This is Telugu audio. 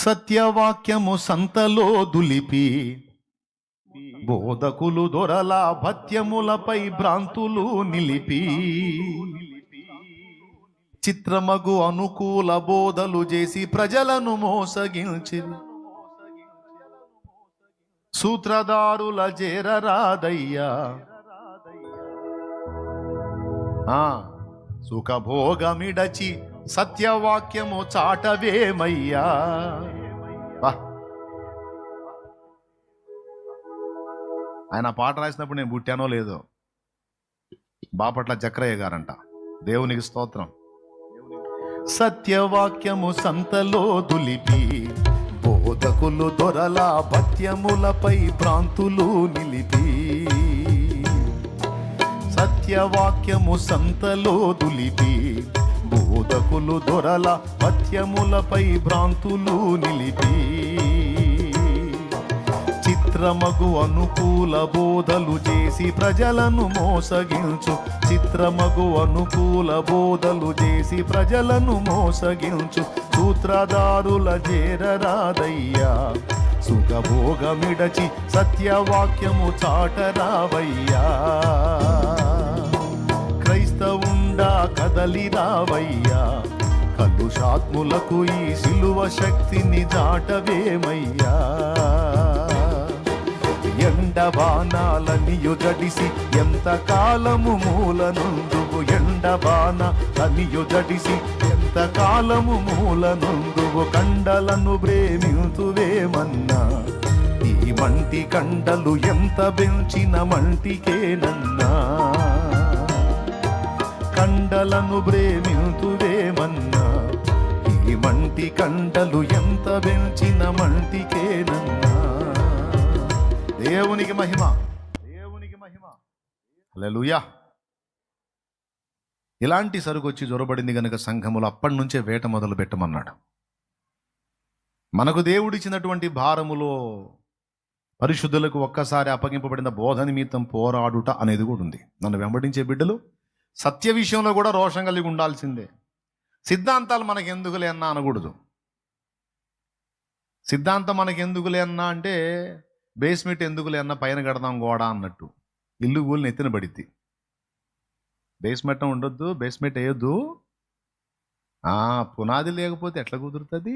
సత్యవాక్యము సంతలో దులిపి బోధకులు దొరల భత్యములపై భ్రాంతులు నిలిపి చిత్రమగు అనుకూల బోధలు చేసి ప్రజలను మోసగించి సూత్రధారుల చేరరాదయ్యా సుఖభోగమిడచి సత్యవాక్యము చాటవేమయ్యా. ఆయన పాట రాసినప్పుడు నేను పుట్టానో లేదో. బాపట్ల చక్రయ్య గారంట. దేవునికి స్తోత్రం. సత్యవాక్యము సంతలో దులిపి బోధకులు దొరల భత్యములపై భ్రాంతులు నిలిపి సత్యవాక్యము సంతలో దులిపి బోధకులు దొరల భత్యములపై భ్రాంతులు నిలిపి చిత్రమగు అనుకూల బోధలు చేసి ప్రజలను మోసగించు చిత్రమగు అనుకూల బోధలు చేసి ప్రజలను మోసగించు సూత్రధారుల చేరరాదయ్యా సుఖభోగమిడచి సత్యవాక్యము చాటరావయ్యా. క్రైస్తవుండా కదలి రావయ్యా కలుషాత్ములకు ఈ సిలువ శక్తిని దాటవేమయ్యా. ఎండబాణాలనియు జడిసి ఎంత కాలము మూలనుందువు ఎండబాణాలనియు జడిసి ఎంత కాలము మూలనుందువు కండలను ప్రేమితువేమన్నా ఈ మంటి కండలు ఎంత పెంచిన మంటికేనన్నా కండలను ప్రేమితువేమన్నా ఈ మంటి కండలు ఎంత పెంచిన మంటికేనన్నా. దేవునికి మహిమ, దేవునికి మహిమ. హల్లెలూయా. ఇలాంటి సరుకు వచ్చి జొరబడింది గనుక సంఘములు అప్పటి నుంచే వేట మొదలు పెట్టమన్నాడు. మనకు దేవుడిచ్చినటువంటి భారములో పరిశుద్ధులకు ఒక్కసారి అప్పగింపబడిన బోధ నిమిత్తం పోరాడుట అనేది కూడా ఉంది. నన్ను వెంబడించే బిడ్డలు సత్య విషయంలో కూడా రోషం కలిగి ఉండాల్సిందే. సిద్ధాంతాలు మనకి ఎందుకులే అన్నా అనకూడదు. సిద్ధాంతం మనకి ఎందుకులే అన్నా అంటే బేస్మెంట్ ఎందుకులే అన్న పైన కడదాం గోడ అన్నట్టు. ఇల్లు గూలిని ఎత్తిన పడిద్ది. బేస్మెంట్ ఉండొద్దు, బేస్మెంట్ వేయొద్దు. పునాది లేకపోతే ఎట్లా కుదురుతుంది?